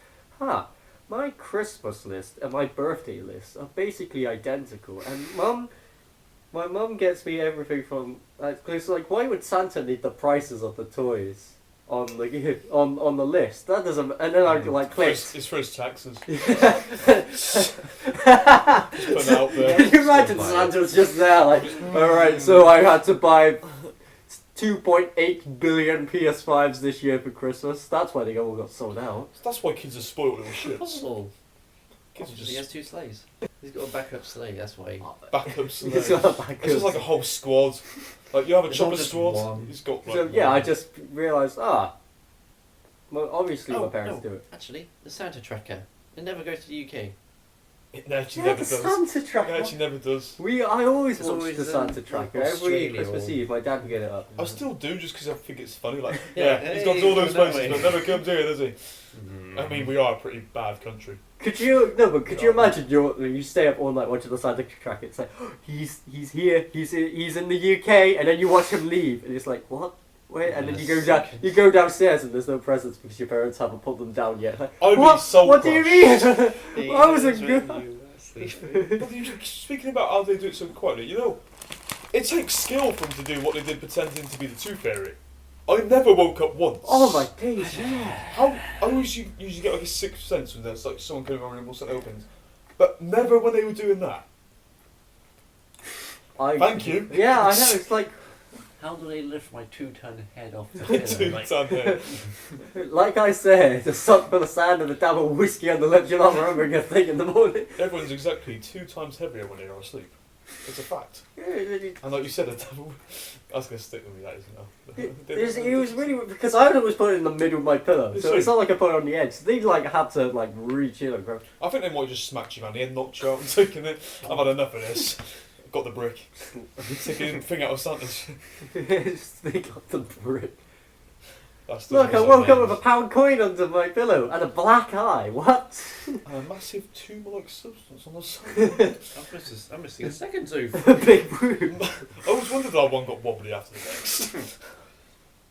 my Christmas list and my birthday list are basically identical. And my mum gets me everything from because like, why would Santa need the prices of the toys on the on the list? That doesn't. And then I like clicked. It's for his taxes. Just putting it out there. Can you imagine Santa was just there like, alright, so I had to buy 2.8 billion PS5s this year for Christmas. That's why they all got sold out. That's why kids are spoiled little shits. Possible. Kids are He has just 2 sleighs. He's got a backup sleigh, that's why. backups. It's got a backup. It's just like a whole squad. Like you have a It's not chopper just squad. one. He's got like So yeah, I one. just realised, well, obviously my parents do it. Actually, the Santa tracker. It never goes to the UK. It actually Yeah, never the does. Santa It tracker. actually never does. I always It's watch always, the Santa tracker every Australia Christmas or- Eve. My dad would get it up. I still do just because I think it's funny. Like, Yeah, yeah, he's hey, got to all those he's going that places, way. but never comes here, does he? I mean, we are a pretty bad country. Could you imagine you stay up all night watching the Santa tracker? It's like he's here, he's in the UK, and then you watch him leave, and it's like what? Wait, and then you go downstairs and there's no presents because your parents haven't put them down yet. Like, I'd be what? so What do you mean? I was a good. But speaking about how they do it so quietly, it takes skill for them to do what they did pretending to be the Tooth Fairy. I never woke up once. Oh my days! Yeah. How I always usually get like a 6th sense when there's like someone coming around and something opens, but never when they were doing that. Thank you. Yeah, I know. It's like How do they lift my 2-ton head off the pillow? 2-ton head. like I said, the suck for the sand and the dab of whiskey on the lips. You're not remembering a thing in the morning. Everyone's exactly 2 times heavier when they are asleep. It's a fact. And like you said, the devil. I was gonna stick with me that is now. It was really because I would always put it in the middle of my pillow, It's so true. it's not like I put it on the edge. So they had to reach in and grab. I think they might just smack you around the head, knocked you out, and taken it. I've had enough of this. Got the brick. Taking the thing out of Santa's. They got the brick. That's the Look, I most woke up with a names. pound coin under my pillow and a black eye. What? And a massive tumor-like substance on the side. I'm missing a second tooth. A big room. I always wondered how one got wobbly after the next.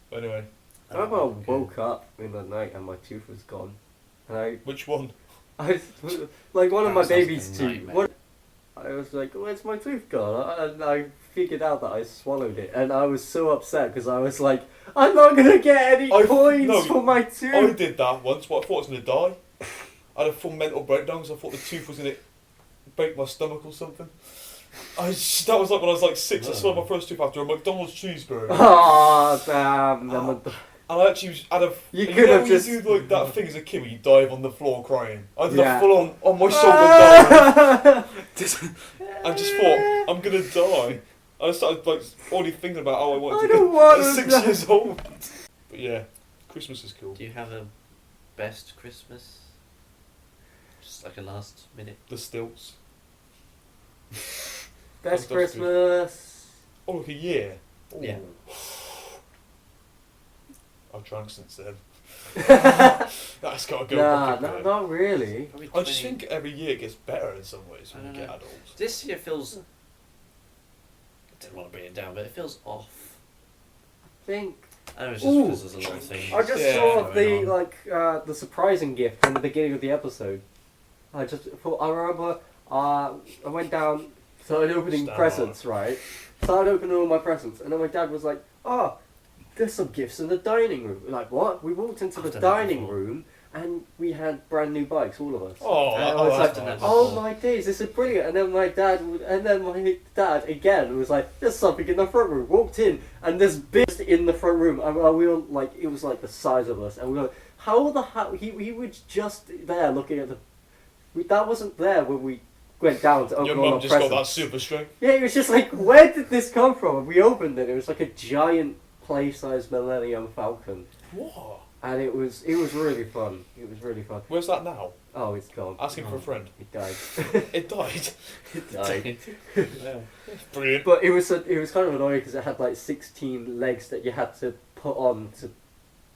But anyway, I remember I woke up in the night and my tooth was gone. And which one? I like one of That my sounds like baby's a teeth. nightmare. What? I was like, where's my tooth gone? And I figured out that I swallowed it, and I was so upset because I was like, I'm not gonna get any coins for my tooth. I did that once, but I thought I was going to die. I had a full mental breakdown because I thought the tooth was going to break my stomach or something. That was like when I was like 6. I swallowed my first tooth after a McDonald's cheeseburger. Oh damn! And I actually had a. You know could have when just- you do like that thing as a kid where you dive on the floor crying. I did Yeah. a full on my shoulder dive. I just thought I'm gonna die. I started like already thinking about how I wanted I to don't go want at to 6 die. years old. But yeah, Christmas is cool. Do you have a best Christmas? Just like a last minute. The stilts. Best That's good. Christmas. Oh, look, a year. Ooh. Yeah. I've drank since then. That's got to go. Nah, bucket list. not really. Probably I just 20. think every year gets better in some ways when I you don't get know. adults. This year feels. I didn't want to bring it down, but it feels off. I think I know it's just Ooh. because there's a lot of things. I just Yeah. saw going the on. the surprising gift in the beginning of the episode. I remember I went down, started opening Stand presents, right? Started opening all my presents, and then my dad was like, "Oh, there's some gifts in the dining room." We're like, what? We walked into I've the done that dining before. room, and we had brand new bikes, all of us. Oh, And I oh, was that's like, nice. oh my days, this is brilliant. And then my dad again was like, there's something in the front room. Walked in, and there's bits in the front room. And we were like, it was like the size of us. And we were like, how the hell? He was just there looking at that wasn't there when we went down to open Your all mum our just presents. got that super strength. Yeah, it was just like, where did this come from? And we opened it. It was like a giant play-sized Millennium Falcon. What? And it was really fun. It was really fun. Where's that now? Oh, it's gone. Asking for a friend. It died. It died. It died. Brilliant. But it was kind of annoying because it had like 16 legs that you had to put on to,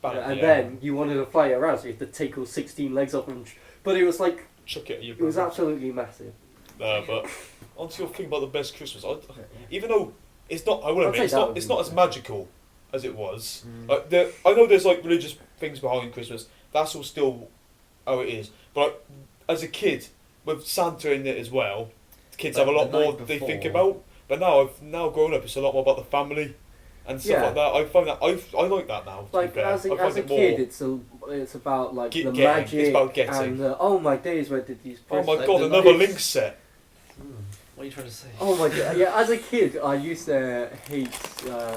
and then you wanted to fly it around, so you had to take all 16 legs off and. But it was like chuck it at your it was brother. absolutely massive. But onto your thing about the best Christmas, even though it's not, I will I'd admit, say it's that not, would it's be not as good. magical as it was. Like I know there's like religious things behind Christmas. That's all still how it is. But like, as a kid, with Santa in it as well, kids Like have a lot the more night they think before. about. But now I've grown up, it's a lot more about the family and stuff Yeah. like that. I find that I like that now. To Like be fair. as I a find it kid, more, it's about like the Getting. magic It's about getting. and the, oh my days, where did these? oh my presents- god, the another lights. Link set. What are you trying to say? Oh my god! Yeah, as a kid, I used to hate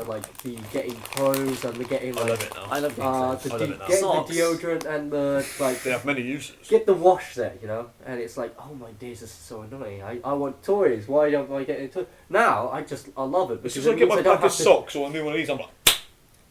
like the getting clothes and the getting I like love it now. I love the the exams. I love it now. getting Socks. the deodorant and the like They have many uses. get the wash set, you know. And it's like, oh my days, this is so annoying. I want toys. Why don't I get into now? I love it As because soon as I it get means my I don't pack of have to. socks or a new one of these, I'm like,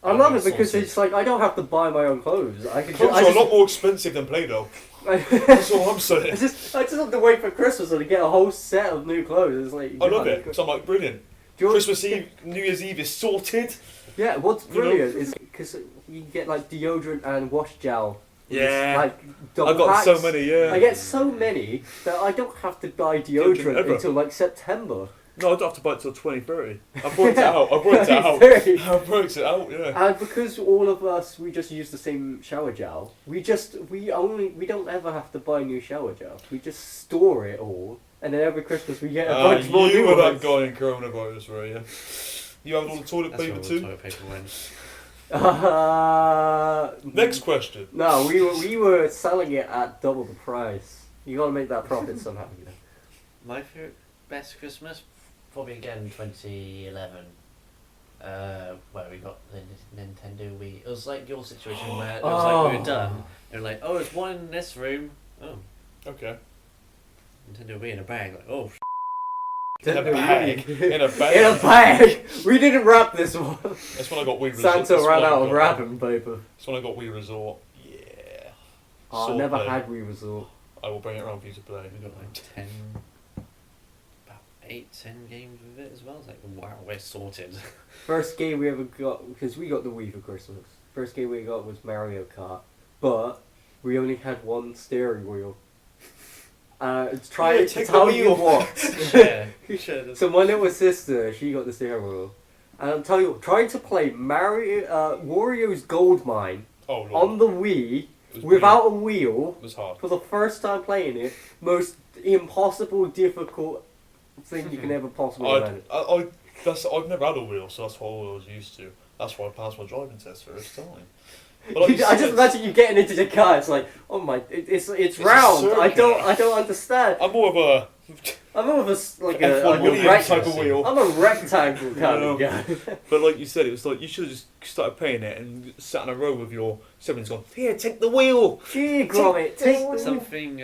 I love it Sauces. because it's like I don't have to buy my own clothes. I can clothes I are a just, lot more expensive than Play-Doh. I That's all I'm saying. just have to wait for Christmas and to get a whole set of new clothes. It's like I love it. So I'm like, brilliant. Do you want- Christmas Eve, New Year's Eve is sorted. Yeah, what's You know? brilliant is because you get like deodorant and wash gel. Yeah. Like double I've got packs. so many, yeah. I get so many that I don't have to buy Deodorant deodorant ever. until like September. No, I don't have to buy it till 2030. I've worked it out. I've worked it out. 2030. I've worked it out, yeah. And because all of us, we just use the same shower gel. We don't ever have to buy new shower gel. We just store it all, and then every Christmas we get a bunch more you new were that ones. guy in coronavirus, were you? You having all the toilet That's paper where all the too? toilet paper went. Next question. No, we were selling it at double the price. You gotta make that profit somehow. You know. My favourite best Christmas, probably again 2011. Where we got the Nintendo Wii. It was like your situation where it was like we were done. And like, oh, there's one in this room. Oh, Okay. Nintendo Wii in a bag. Like, oh, In a bag. In a bag. In a bag! We didn't wrap this one. That's when I got Wii Resort. Santa That's ran when I out of got- wrapping paper. That's when I got Wii Resort. Yeah. Oh, I Sword never play. had Wii Resort. I will bring it around for you to play. we got like 10, about 8-10 games with it as well. It's like, wow, we're sorted. First game we ever got, because we got the Wii for Christmas. first game we got was Mario Kart, but we only had one steering wheel. Try to take the tell you wheel. what. Yeah, you should. So my little sister, she got the steering wheel, and I'll tell you, trying to play Wario's Gold Mine Oh, Lord. on the Wii It was without a wheel It was hard. for the first time playing it, most impossible, difficult thing you can ever possibly imagine. I've never had a wheel, so that's what I was used to. That's why I passed my driving test first time. But like I just imagine you getting into the car. It's like, oh my, it's round. a I circuit. don't understand. I'm more of a I'm more of a like F1 a Williams type of wheel. I'm a rectangle kind of guy. But like you said, it was like you should have just started playing it and sat in a row with your siblings going, here, take the wheel! Gee, Gromit, take the wheel. Something,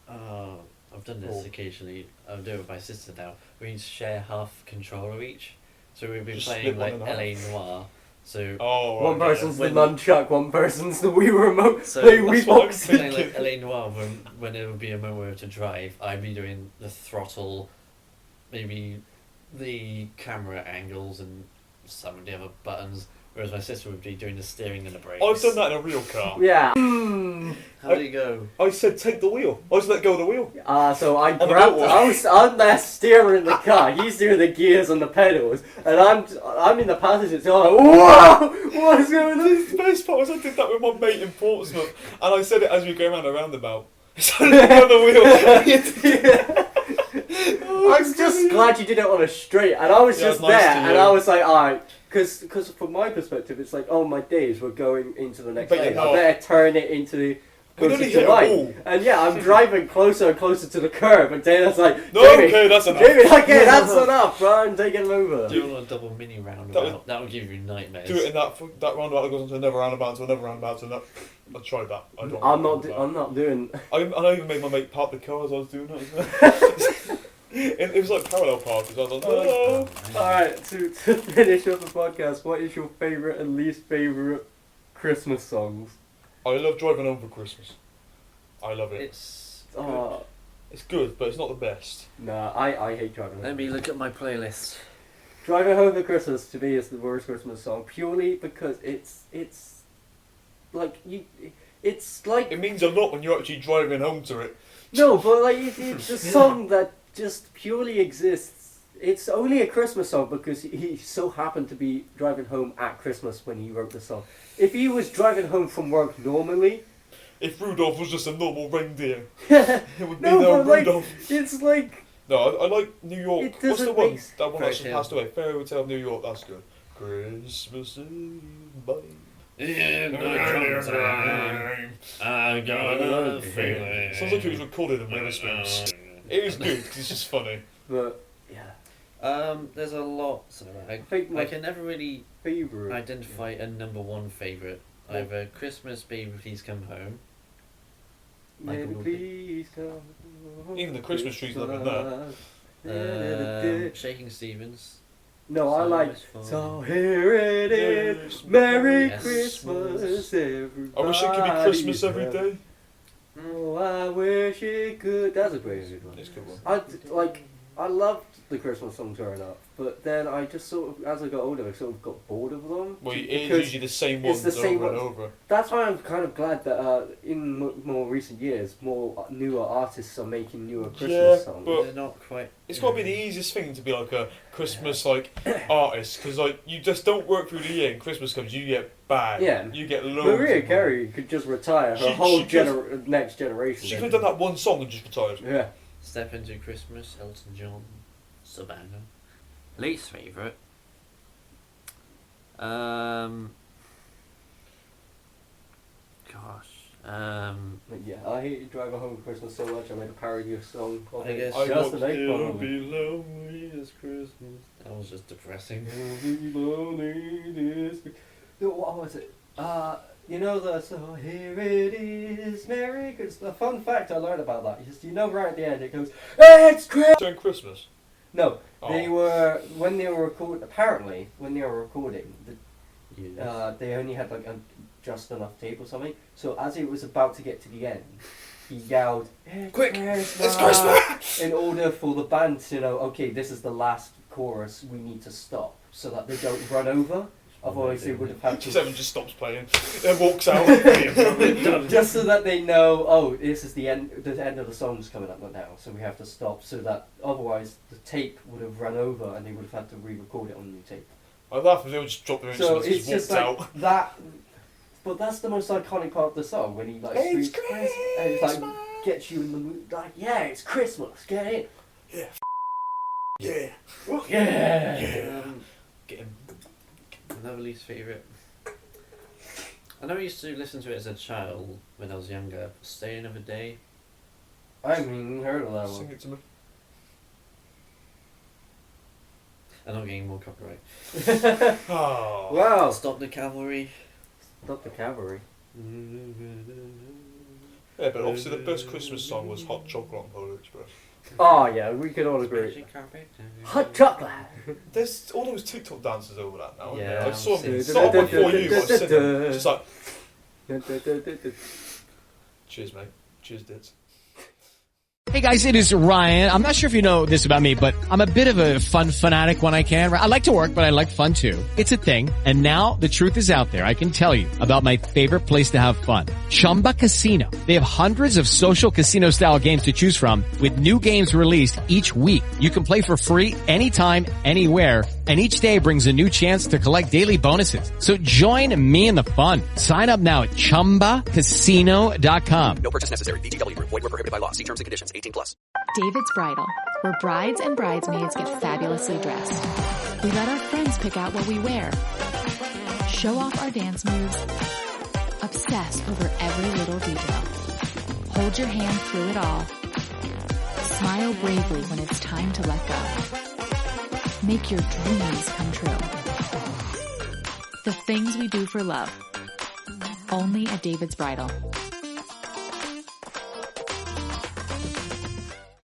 I've done this occasionally. I'm doing it with my sister now. We share half controller each. So we've been Just playing split like one in half. LA Noir. So Oh, One right, person's When- the nunchuck, one person's the Wii remote. So Play that's Wii what I'm box. playing like LA Noir when there would be a moment where we have to drive, I'd be doing the throttle, maybe the camera angles and some of the other buttons, whereas my sister would be doing the steering and the brakes. I've done that in a real car. Yeah. How do you go? I said take the wheel. I just let go of the wheel. So I the grabbed. boat. I'm there steering the car. He's doing the gears and the pedals, and I'm in the passenger. So I'm like, whoa, what's going on? The best part was I did that with my mate in Portsmouth, and I said it as we go around a roundabout. So I let go of the wheel. I'm just glad you did it on a straight, and I was Yeah, just it's nice there, to and hear. I was like, alright, because from my perspective, it's like, oh my days, we're going into the next But you're lane. I not. better turn it into the We closer only to hit a light. wall. And yeah, I'm driving closer and closer to the curb, and Dana's like, No, Jamie, okay, that's enough. Jamie, okay, that's enough, bro. I'm taking him over. Do it on a double mini roundabout. That would give you nightmares. Do it in that roundabout that goes into another roundabout to another roundabout to another. I tried that. I don't I'm remember not doing. that. I even made my mate park the car as I was doing it. As well. it was like parallel park. So I was like, oh. Alright, to finish up the podcast, what is your favourite and least favourite Christmas songs? I love driving home for Christmas. I love it. It's It's good, but it's not the best. Nah, I hate driving home. Let me look at my playlist. Driving Home for Christmas to me is the worst Christmas song purely because it's like it's like It means a lot when you're actually driving home to it. no, but like it's a song that just purely exists. It's only a Christmas song because he so happened to be driving home at Christmas when he wrote the song. If he was driving home from work normally, If Rudolph was just a normal reindeer, it it would be no Rudolph. it's like No, I like New York. It What's the doesn't one? make That one that just Fairy passed away. Fairy Tale of New York. That's good. Christmas Eve, babe. In the daytime, I got a feeling. Sounds like it was recorded in Wetherspoons. It was good because it's just funny. but yeah. There's a lot. So I think my I can never really favourite identify a number one favourite. Either Christmas, Baby Please Come Home. Baby, Michael please come. Even the Christmas tree's not in there. Shaking Stevens. No, I So like. much fun. So here it is, Yes. Merry Yes. Christmas, everybody. I wish it could be Christmas every day. Oh, I wish it could. That's a great one. It's a good one. I loved the Christmas songs growing up, but then I just sort of, as I got older, I sort of got bored of them. Well, it because is usually the same it's ones the same over and ones. over. That's why I'm kind of glad that in more recent years, more newer artists are making newer Christmas Yeah, songs. but- They're not quite. It's got to be the easiest thing to be like a Christmas artist because like you just don't work through the year and Christmas comes you get bad. Yeah. You get loads. Mariah of money. Carey could just retire. Her She- whole she next generation. She could have done that one song and just retired. Yeah. Step Into Christmas, Elton John, Savannah. Least favourite. But yeah, I hated Driving Home for Christmas so much. I made a parody of a song. Of I it. guess I just want to make fun to of be it. lonely as Christmas. That was just depressing. What was it? You know the so here it is, Merry Christmas. The fun fact I learned about that is, you know, right at the end it goes, it's Christmas. During Christmas. No, Oh. they were when they were recording. Apparently, when they were recording, Yes. they only had like just enough tape or something. So as it was about to get to the end, he yelled, Quick, Christmas! it's Christmas! In order for the band to know, okay, this is the last chorus, we need to stop, so that they don't run over. Otherwise, it would have had to. Seven just stops playing, then walks out. Just so that they know, oh, this is the end. The end of the song's coming up now, so we have to stop. So that otherwise, the tape would have run over, and they would have had to re-record it on the new tape. I laugh if they would just drop their So instruments it's and just just like walked out. that. But that's the most iconic part of the song when he like It's screams, and it's like gets you in the mood. Like, yeah, it's Christmas. Get in. Yeah. Yeah. Yeah. Get him. Another least favourite. I know I used to listen to it as a child when I was younger. Stay Another Day. I haven't even heard of that Sing one. it to me. I'm not getting more copyright. Oh. Wow. Stop the Cavalry. Stop the cavalry. Yeah, but obviously the best Christmas song was Hot Chocolate on Polar Express. Oh yeah, we can all agree. Hot chocolate. There's all those TikTok dances over that now. Yeah, I saw them. I'm It's not on before you. I've seen them. Just like, cheers, mate. Cheers, Dids. Hey guys, it is Ryan. I'm not sure if you know this about me, but I'm a bit of a fun fanatic when I can. I like to work, but I like fun too. It's a thing. And now the truth is out there. I can tell you about my favorite place to have fun. Chumba Casino. They have hundreds of social casino style games to choose from with new games released each week. You can play for free anytime, anywhere. And each day brings a new chance to collect daily bonuses. So join me in the fun. Sign up now at ChumbaCasino.com. No purchase necessary. VGW Group. Void where prohibited by law. See terms and conditions. 18+. David's Bridal, where brides and bridesmaids get fabulously dressed. We let our friends pick out what we wear, show off our dance moves, obsess over every little detail, hold your hand through it all, smile bravely when it's time to let go. Make your dreams come true. The things we do for love. Only at David's Bridal.